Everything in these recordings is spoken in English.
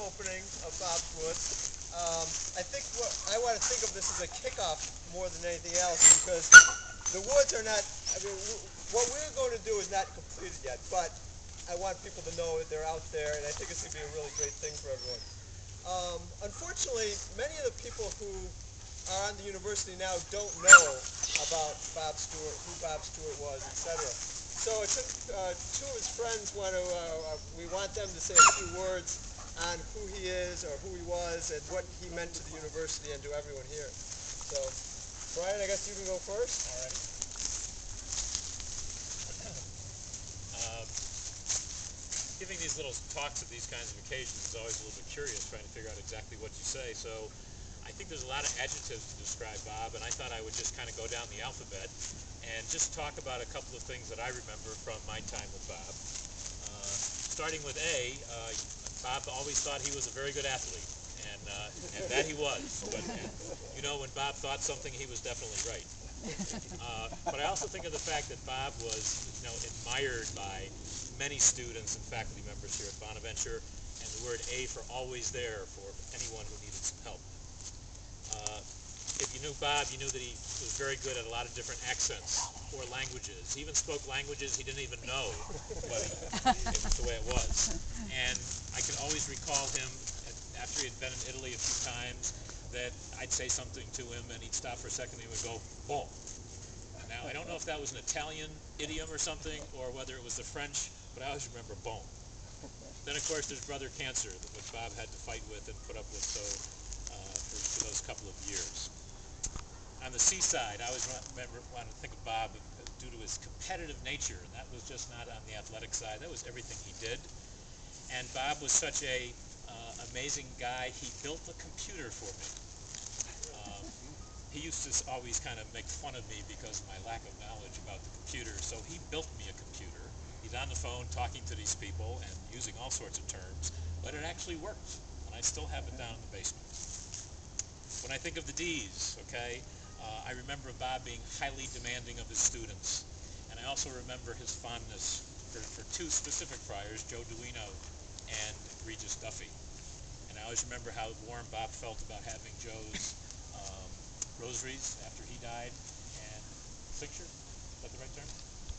opening of Bob's Woods. I think I want to think of this as a kickoff more than anything else, because the woods are not, I mean, what we're going to do is not completed yet, but I want people to know that they're out there, and I think it's going to be a really great thing for everyone. Unfortunately, many of the people who are on the university now don't know about Bob Stewart, who Bob Stewart was, etc. So it took two of his friends we want them to say a few words on who he is or who he was and what he meant to the university and to everyone here. So, Brian, I guess you can go first. All right. Giving these little talks at these kinds of occasions is always a little bit curious, trying to figure out exactly what you say. So I think there's a lot of adjectives to describe Bob, and I thought I would just kind of go down the alphabet and just talk about a couple of things that I remember from my time with Bob. Starting with A, Bob always thought he was a very good athlete, and that he was. But you know, when Bob thought something, he was definitely right. But I also think of the fact that Bob was, you know, admired by many students and faculty members here at Bonaventure, and the word A for always there for anyone who needed some help. If you knew Bob, you knew that he was very good at a lot of different accents or languages. He even spoke languages he didn't even know, but it was the way it was. And I can always recall him, after he had been in Italy a few times, that I'd say something to him and he'd stop for a second and he would go, boom. Now, I don't know if that was an Italian idiom or something, or whether it was the French, but I always remember boom. Then, of course, there's brother cancer, which Bob had to fight with and put up with for those couple of years. On the seaside, I always wanted to think of Bob due to his competitive nature, and that was just not on the athletic side. That was everything he did. And Bob was such a amazing guy. He built a computer for me. He used to always kind of make fun of me because of my lack of knowledge about the computer, so he built me a computer. He's on the phone talking to these people and using all sorts of terms, but it actually worked, and I still have it down in the basement. When I think of the D's, okay, I remember Bob being highly demanding of his students, and I also remember his fondness for two specific friars, Joe Duino and Regis Duffy. And I always remember how warm Bob felt about having Joe's rosaries after he died, and cincture, is that the right term?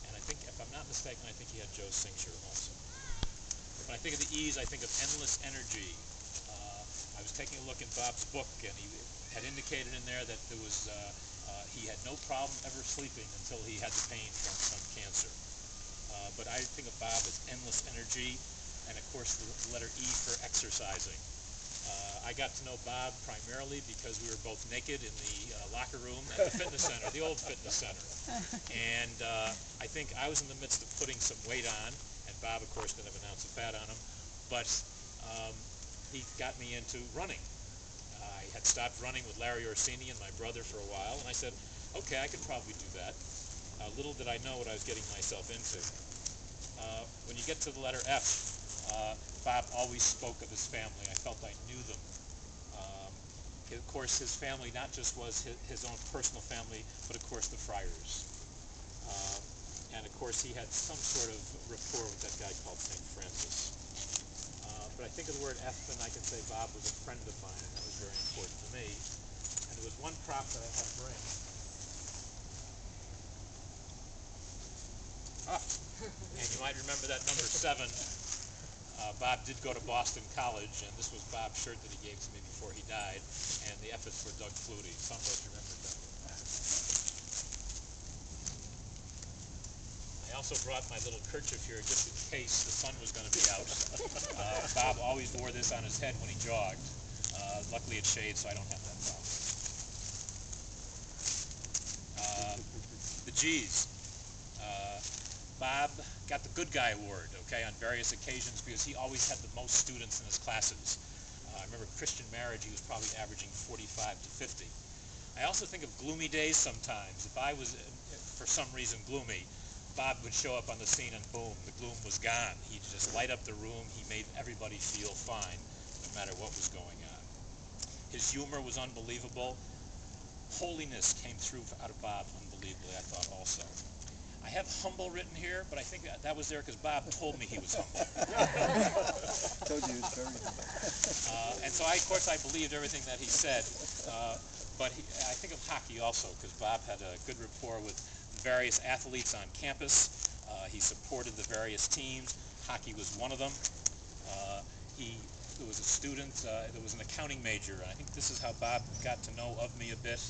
And I think, if I'm not mistaken, I think he had Joe's cincture also. When I think of the E's, I think of endless energy. I was taking a look at Bob's book, and he had indicated in there that there was he had no problem ever sleeping until he had the pain from cancer. But I think of Bob as endless energy, and of course the letter E for exercising. I got to know Bob primarily because we were both naked in the locker room at the fitness center, the old fitness center. And I think I was in the midst of putting some weight on, and Bob, of course, didn't have an ounce of fat on him, but he got me into running. I had stopped running with Larry Orsini and my brother for a while, and I said, okay, I could probably do that. Little did I know what I was getting myself into. When you get to the letter F, Bob always spoke of his family. I felt I knew them. Of course, his family not just was his own personal family, but of course the friars. And of course he had some sort of rapport with that guy called St. Francis. But I think of the word F, and I can say Bob was a friend of mine, and that was very important to me. And there was one prop that I had to bring. And you might remember that number 7. Bob did go to Boston College, and this was Bob's shirt that he gave to me before he died, and the F is for Doug Flutie. Some of us remember Doug. I also brought my little kerchief here just in case the sun was going to be out. Bob always wore this on his head when he jogged. Luckily it's shades, so I don't have that problem. The G's. Bob got the Good Guy Award, okay, on various occasions because he always had the most students in his classes. I remember Christian marriage, he was probably averaging 45 to 50. I also think of gloomy days sometimes. If I was, for some reason, gloomy, Bob would show up on the scene and boom, the gloom was gone. He'd just light up the room. He made everybody feel fine, no matter what was going on. His humor was unbelievable. Holiness came through out of Bob unbelievably, I thought, also. I have humble written here, but I think that was there because Bob told me he was humble. Told you it's very humble. And so, of course, I believed everything that he said. But I think of hockey also, because Bob had a good rapport with various athletes on campus. He supported the various teams. Hockey was one of them. He was a student that was an accounting major, and I think this is how Bob got to know of me a bit.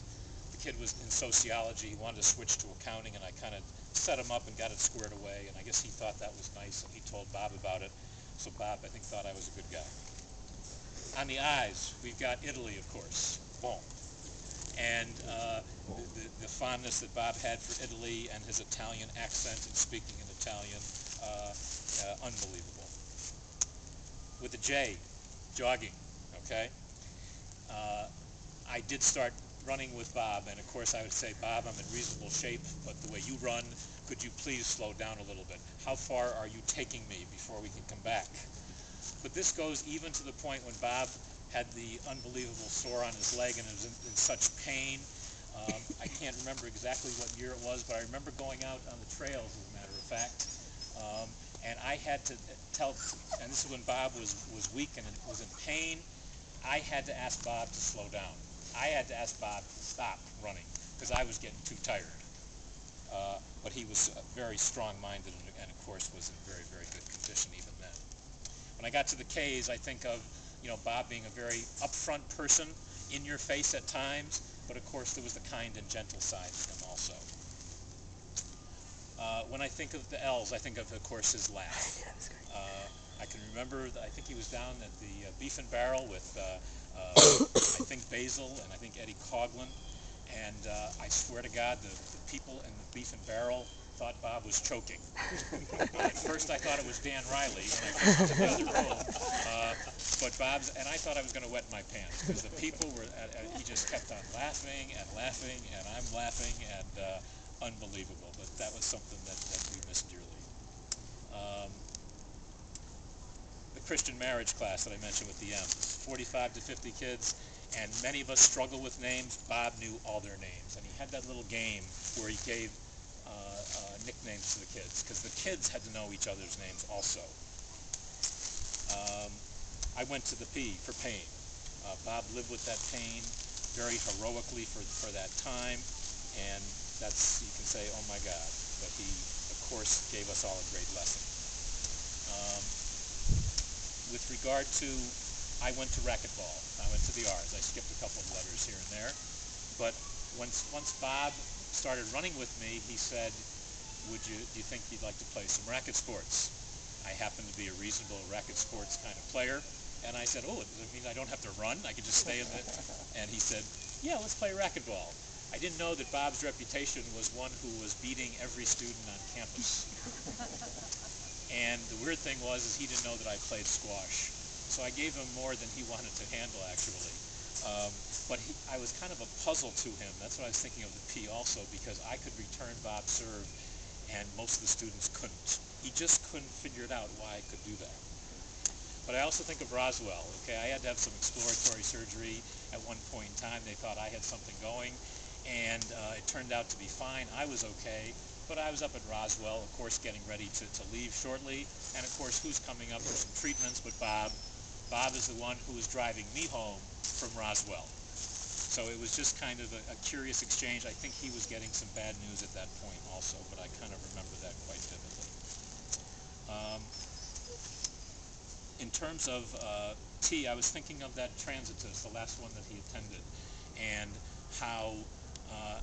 The kid was in sociology. He wanted to switch to accounting, and I kind of set him up and got it squared away, and I guess he thought that was nice, and he told Bob about it. So Bob, I think, thought I was a good guy. On the eyes, we've got Italy, of course. Bon. And the fondness that Bob had for Italy and his Italian accent and speaking in Italian, unbelievable. With the J, jogging, okay? I did start running with Bob, and of course I would say, Bob, I'm in reasonable shape, but the way you run, could you please slow down a little bit? How far are you taking me before we can come back? But this goes even to the point when Bob had the unbelievable sore on his leg and was in such pain. I can't remember exactly what year it was, but I remember going out on the trails, as a matter of fact, and I had to tell, and this is when Bob was weak and was in pain, I had to ask Bob to slow down. I had to ask Bob to stop running because I was getting too tired. But he was very strong-minded and of course was in very, very good condition even then. When I got to the K's, I think of, Bob being a very upfront person, in your face at times, but of course there was the kind and gentle side to him also. When I think of the L's, I think of course, his laugh. I can remember, I think he was down at the Beef and Barrel with, I think, Basil and I think Eddie Coughlin. And I swear to God, the people in the Beef and Barrel thought Bob was choking. At first I thought it was Dan Riley when I came into the other room. But Bob's, and I thought I was going to wet my pants because the people were, he just kept on laughing and laughing, and I'm laughing, and unbelievable. But that was something that we missed dearly. The Christian marriage class that I mentioned with the M's, 45 to 50 kids, and many of us struggle with names. Bob knew all their names, and he had that little game where he gave nicknames to the kids, because the kids had to know each other's names also. I went to the P for pain. Bob lived with that pain very heroically for that time, and that's, you can say, oh my God, but he, of course, gave us all a great lesson. With regard to, I went to racquetball. I went to the R's. I skipped a couple of letters here and there, but once Bob started running with me, he said, do you think you'd like to play some racket sports? I happen to be a reasonable racket sports kind of player, and I said, oh, does it mean I don't have to run? I can just stay in the, and he said, yeah, let's play racquetball. I didn't know that Bob's reputation was one who was beating every student on campus. And the weird thing was he didn't know that I played squash. So I gave him more than he wanted to handle, actually. But I was kind of a puzzle to him. That's what I was thinking of the P also, because I could return Bob's serve, and most of the students couldn't. He just couldn't figure it out why I could do that. But I also think of Roswell. Okay, I had to have some exploratory surgery at one point in time. They thought I had something going, and it turned out to be fine. I was okay, but I was up at Roswell, of course, getting ready to leave shortly. And of course, who's coming up for some treatments but Bob? Bob is the one who was driving me home from Roswell. So it was just kind of a curious exchange. I think he was getting some bad news at that point also, but I kind of remember that quite vividly. In terms of T, I was thinking of that transitus, the last one that he attended, and how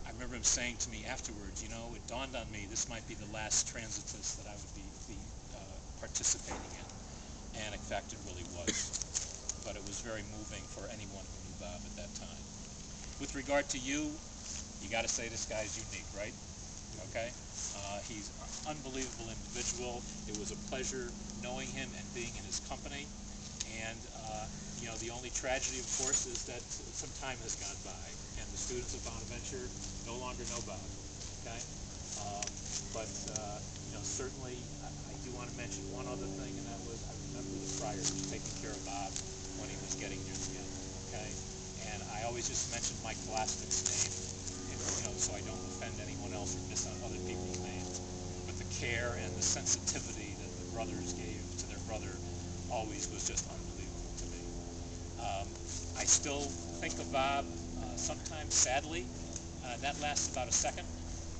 I remember him saying to me afterwards, it dawned on me this might be the last transitus that I would be participating in. And in fact, it really was. But it was very moving for anyone who knew Bob at that time. With regard to you got to say this guy's unique, right? Okay? He's an unbelievable individual. It was a pleasure knowing him and being in his company. And, the only tragedy, of course, is that some time has gone by, and the students of Bonaventure no longer know Bob. Okay? But certainly, I do want to mention one other thing, and that was I remember the friars taking care of Bob when he was getting near the end. Okay? And I always just mention Mike Blastek's name, so I don't offend anyone else or miss on other people's names. But the care and the sensitivity that the brothers gave to their brother always was just unbelievable to me. I still think of Bob sometimes sadly. That lasts about a second,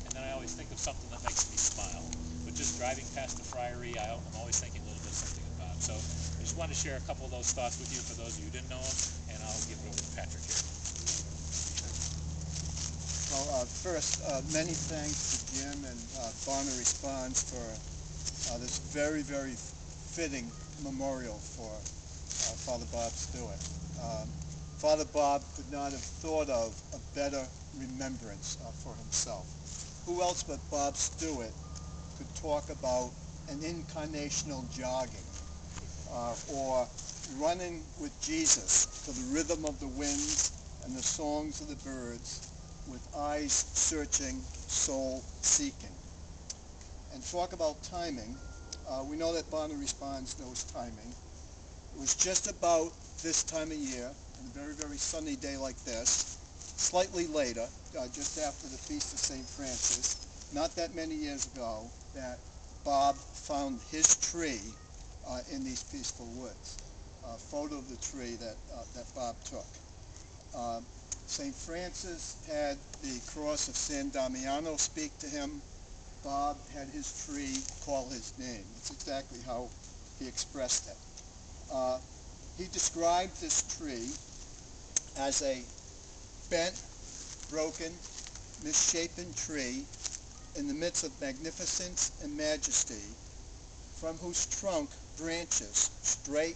and then I always think of something that makes me smile. But just driving past the Friary, I'm always thinking a little bit something of Bob. So I just wanted to share a couple of those thoughts with you for those of you who didn't know him, and I'll give it over to Patrick here. Well, first, many thanks to Jim and BonaResponds for this very, very fitting memorial for Father Bob Stewart. Father Bob could not have thought of a better remembrance for himself. Who else but Bob Stewart could talk about an incarnational jogging or running with Jesus to the rhythm of the winds and the songs of the birds, with eyes searching, soul seeking? And talk about timing. We know that BonaResponds knows timing. It was just about this time of year, on a very, very sunny day like this, slightly later, just after the Feast of St. Francis, not that many years ago, that Bob found his tree in these peaceful woods. A photo of the tree that Bob took. St. Francis had the cross of San Damiano speak to him. Bob had his tree call his name. That's exactly how he expressed it. He described this tree as a bent, broken, misshapen tree in the midst of magnificence and majesty, from whose trunk branches, straight,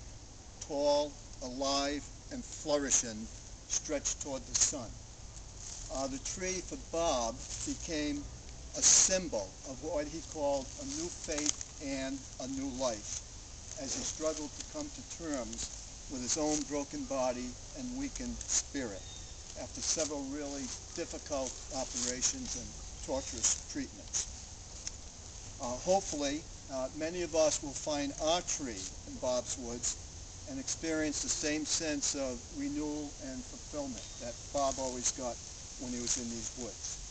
tall, alive, and flourishing, stretched toward the sun. The tree for Bob became a symbol of what he called a new faith and a new life, as he struggled to come to terms with his own broken body and weakened spirit after several really difficult operations and torturous treatments. Hopefully, many of us will find our tree in Bob's woods and experience the same sense of renewal and fulfillment that Bob always got when he was in these woods.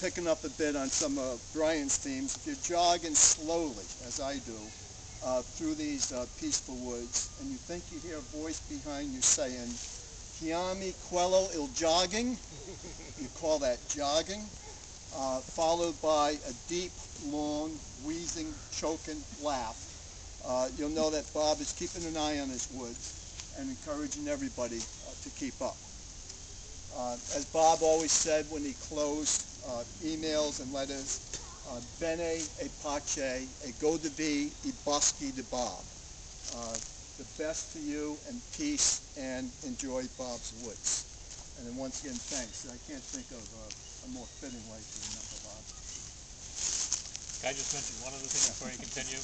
Picking up a bit on some of Brian's themes, if you're jogging slowly, as I do, through these peaceful woods, and you think you hear a voice behind you saying, "Chiami quello il jogging," you call that jogging, followed by a deep, long, wheezing, choking laugh. You'll know that Bob is keeping an eye on his woods and encouraging everybody to keep up. As Bob always said when he closed emails and letters, bene e pace e godivi I boschi di Bob. The best to you, and peace, and enjoy Bob's woods. And then once again, thanks. I can't think of a more fitting way to remember Bob. Can I just mention one other thing before you continue?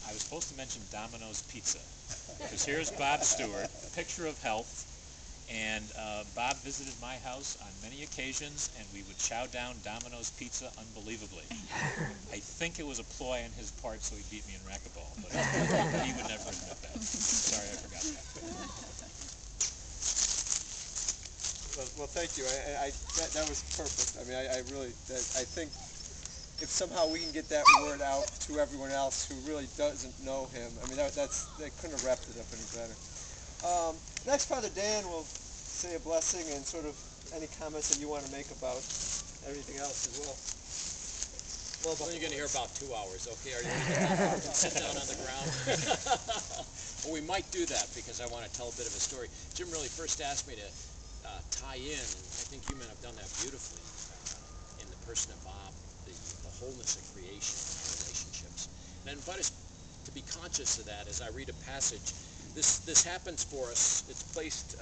I was supposed to mention Domino's Pizza, because here's Bob Stewart, a picture of health, and Bob visited my house on many occasions, and we would chow down Domino's Pizza unbelievably. I think it was a ploy on his part so he beat me in racquetball, but he would never admit that. Sorry, I forgot that. Well, thank you. That was perfect. I mean, I really think if somehow we can get that word out to everyone else who really doesn't know him, I mean, they couldn't have wrapped it up any better. Next, Father Dan will say a blessing and sort of any comments that you want to make about everything else as well. Well, you're going to hear about 2 hours, okay? Are you ready to get that and sit down on the ground? Well, we might do that because I want to tell a bit of a story. Jim really first asked me to tie in, and I think you men have done that beautifully in the person of Bob, the wholeness of creation and our relationships. And I invite us to be conscious of that as I read a passage. This happens for us. It's placed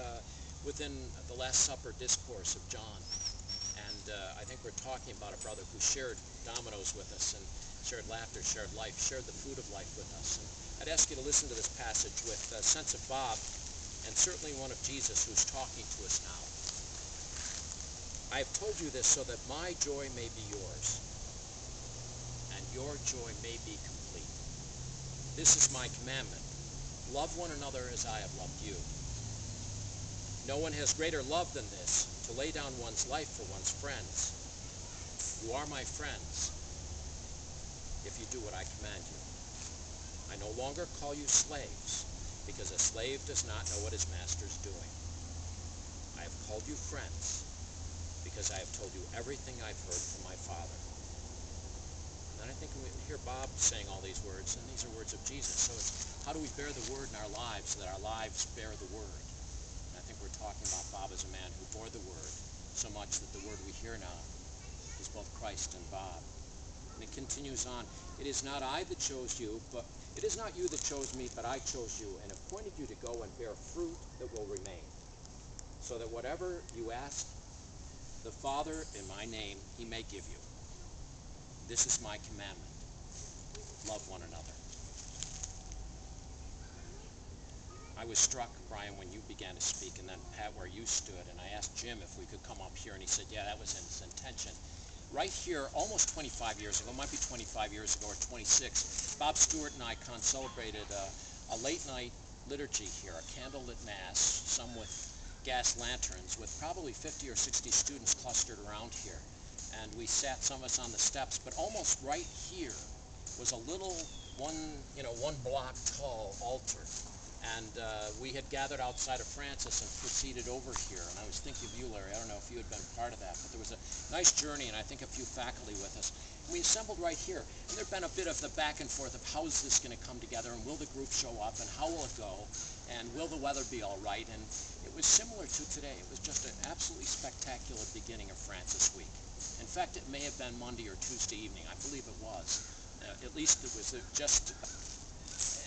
within the Last Supper discourse of John. And I think we're talking about a brother who shared Domino's with us and shared laughter, shared life, shared the food of life with us. And I'd ask you to listen to this passage with a sense of Bob and certainly one of Jesus who's talking to us now. I have told you this so that my joy may be yours and your joy may be complete. This is my commandment. Love one another as I have loved you. No one has greater love than this, to lay down one's life for one's friends. You are my friends if you do what I command you. I no longer call you slaves, because a slave does not know what his master is doing. I have called you friends, because I have told you everything I've heard from my Father. And I think we hear Bob saying all these words, and these are words of Jesus. So it's how do we bear the word in our lives so that our lives bear the word? And I think we're talking about Bob as a man who bore the word so much that the word we hear now is both Christ and Bob. And it continues on. It is not I that chose you, but it is not you that chose me, but I chose you and appointed you to go and bear fruit that will remain, so that whatever you ask the Father in my name, he may give you. This is my commandment. Love one another. I was struck, Brian, when you began to speak, and then Pat, where you stood, and I asked Jim if we could come up here, and he said, yeah, that was in his intention. Right here, almost 25 years ago, might be 25 years ago or 26, Bob Stewart and I celebrated a late-night liturgy here, a candlelit mass, some with gas lanterns, with probably 50 or 60 students clustered around here. And we sat, some of us on the steps, but almost right here was a little one block tall altar. And we had gathered outside of Francis and proceeded over here. And I was thinking of you, Larry. I don't know if you had been part of that, but there was a nice journey, and I think a few faculty with us. And we assembled right here. And there had been a bit of the back and forth of how is this going to come together, and will the group show up, and how will it go, and will the weather be all right? And it was similar to today. It was just an absolutely spectacular beginning of Francis Week. In fact, it may have been Monday or Tuesday evening. I believe it was. At least it was just...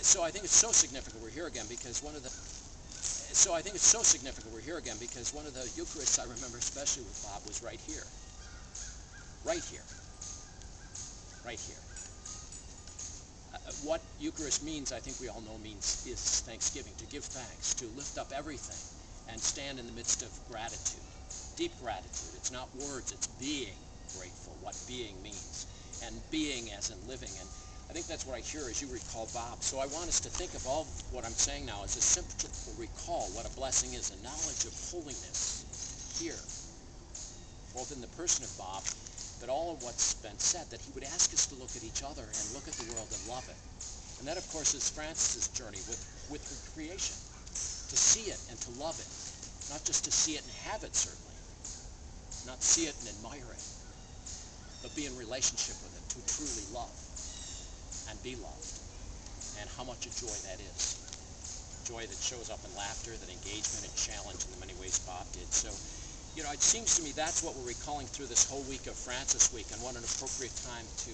So I think it's so significant we're here again because one of the Eucharists I remember especially with Bob was right here. Right here. Right here. What Eucharist means, I think we all know, is thanksgiving, to give thanks, to lift up everything and stand in the midst of gratitude, deep gratitude. It's not words, it's being grateful, what being means, and being as in living. And I think that's what I hear as you recall Bob. So I want us to think of all what I'm saying now as a simple recall what a blessing is, a knowledge of holiness here, both in the person of Bob, but all of what's been said, that he would ask us to look at each other and look at the world and love it. And that, of course, is Francis's journey with creation, to see it and to love it, not just to see it and have it, certainly, not see it and admire it, but be in relationship with it, to truly love and be loved, and how much a joy that is. Joy that shows up in laughter, that engagement and challenge in the many ways Bob did. So, it seems to me that's what we're recalling through this whole week of Francis Week, and what an appropriate time to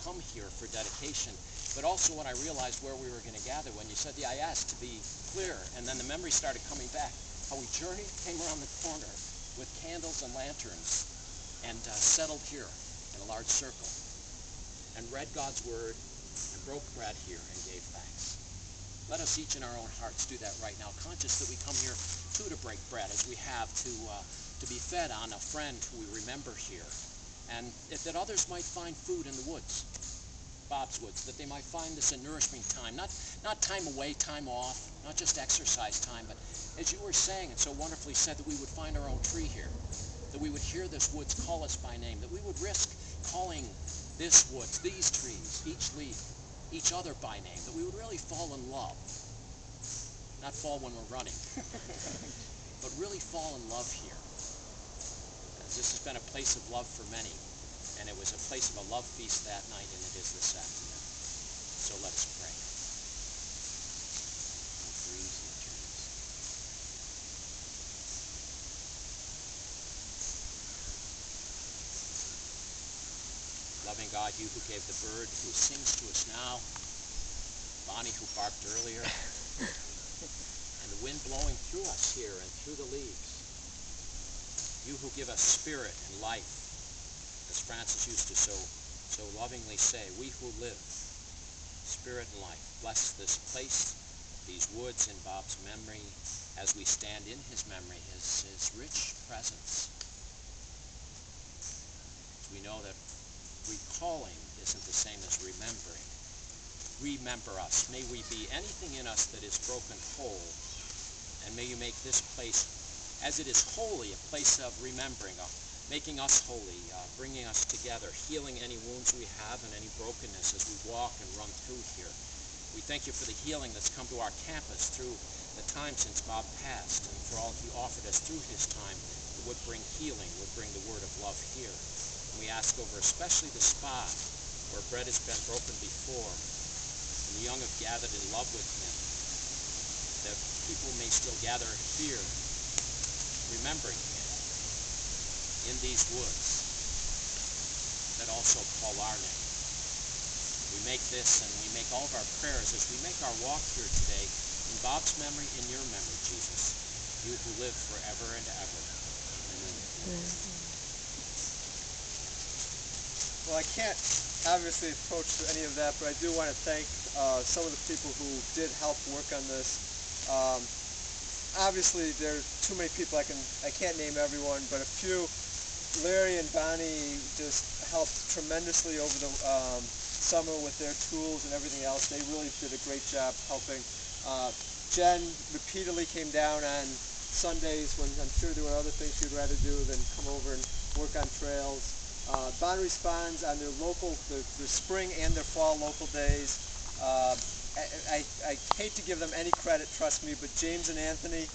come here for dedication. But also when I realized where we were going to gather, when you said, yeah, I asked to be clear, and then the memory started coming back, how we journeyed, came around the corner with candles and lanterns, and settled here in a large circle, and read God's Word, and broke bread here and gave thanks. Let us each in our own hearts do that right now, conscious that we come here too to break bread, as we have to be fed on a friend who we remember here, and that others might find food in the woods, Bob's woods, that they might find this a nourishing time, not time away, time off, not just exercise time, but as you were saying and so wonderfully said, that we would find our own tree here, that we would hear this woods call us by name, that we would risk calling this woods, these trees, each leaf, each other by name, that we would really fall in love. Not fall when we're running, but really fall in love here. As this has been a place of love for many, and it was a place of a love feast that night, and it is this afternoon. So let us pray. Loving God, you who gave the bird who sings to us now, Bonnie who barked earlier, and the wind blowing through us here and through the leaves. You who give us spirit and life, as Francis used to so lovingly say, we who live, spirit and life. Bless this place, these woods in Bob's memory, as we stand in his memory, his rich presence. We know that recalling isn't the same as remembering. Remember us. May we be anything in us that is broken whole, and may you make this place, as it is holy, a place of remembering, making us holy, bringing us together, healing any wounds we have and any brokenness as we walk and run through here. We thank you for the healing that's come to our campus through the time since Bob passed, and for all he offered us through his time that would bring healing, would bring the word of love here. And we ask over especially the spot where bread has been broken before, and the young have gathered in love with him, that people may still gather here, remembering him in these woods that also call our name. We make this and we make all of our prayers as we make our walk here today in Bob's memory, in your memory, Jesus, you who live forever and ever. Amen. Well, I can't obviously approach any of that, but I do want to thank some of the people who did help work on this. Obviously, there are too many people. I can't name everyone, but a few. Larry and Bonnie just helped tremendously over the summer with their tools and everything else. They really did a great job helping. Jen repeatedly came down on Sundays when I'm sure there were other things she'd rather do than come over and work on trails. BonaResponds on their local, their spring and their fall local days. I hate to give them any credit, trust me, but James and Anthony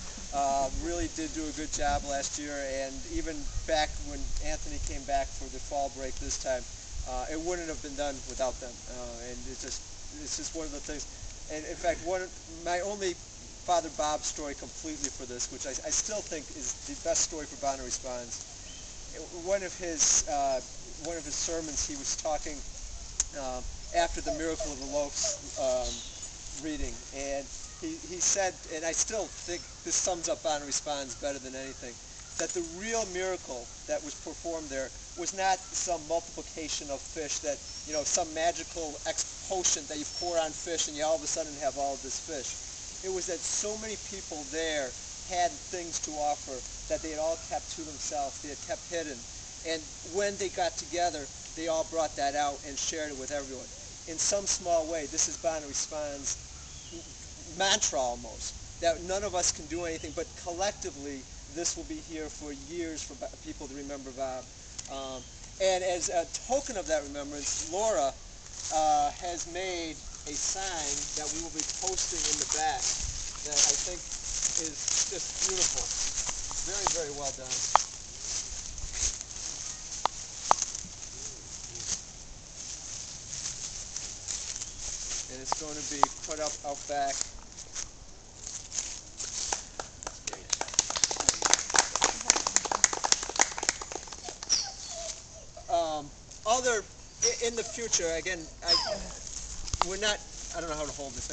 really did do a good job last year, and even back when Anthony came back for the fall break this time, it wouldn't have been done without them. And it's just one of the things. And in fact, my only Father Bob story completely for this, which I still think is the best story for BonaResponds. One of his sermons, he was talking after the Miracle of the Loaves reading, and he said, and I still think this sums up BonaResponds better than anything, that the real miracle that was performed there was not some multiplication of fish, that, you know, some magical potion that you pour on fish and you all of a sudden have all of this fish. It was that so many people there had things to offer that they had all kept to themselves, they had kept hidden. And when they got together, they all brought that out and shared it with everyone. In some small way, this is BonaResponds' mantra almost, that none of us can do anything, but collectively, this will be here for years for people to remember Bob. And as a token of that remembrance, Laura has made a sign that we will be posting in the back that I think is just beautiful. Very, very well done. And it's going to be put up out back. In the future, again, I don't know how to hold this.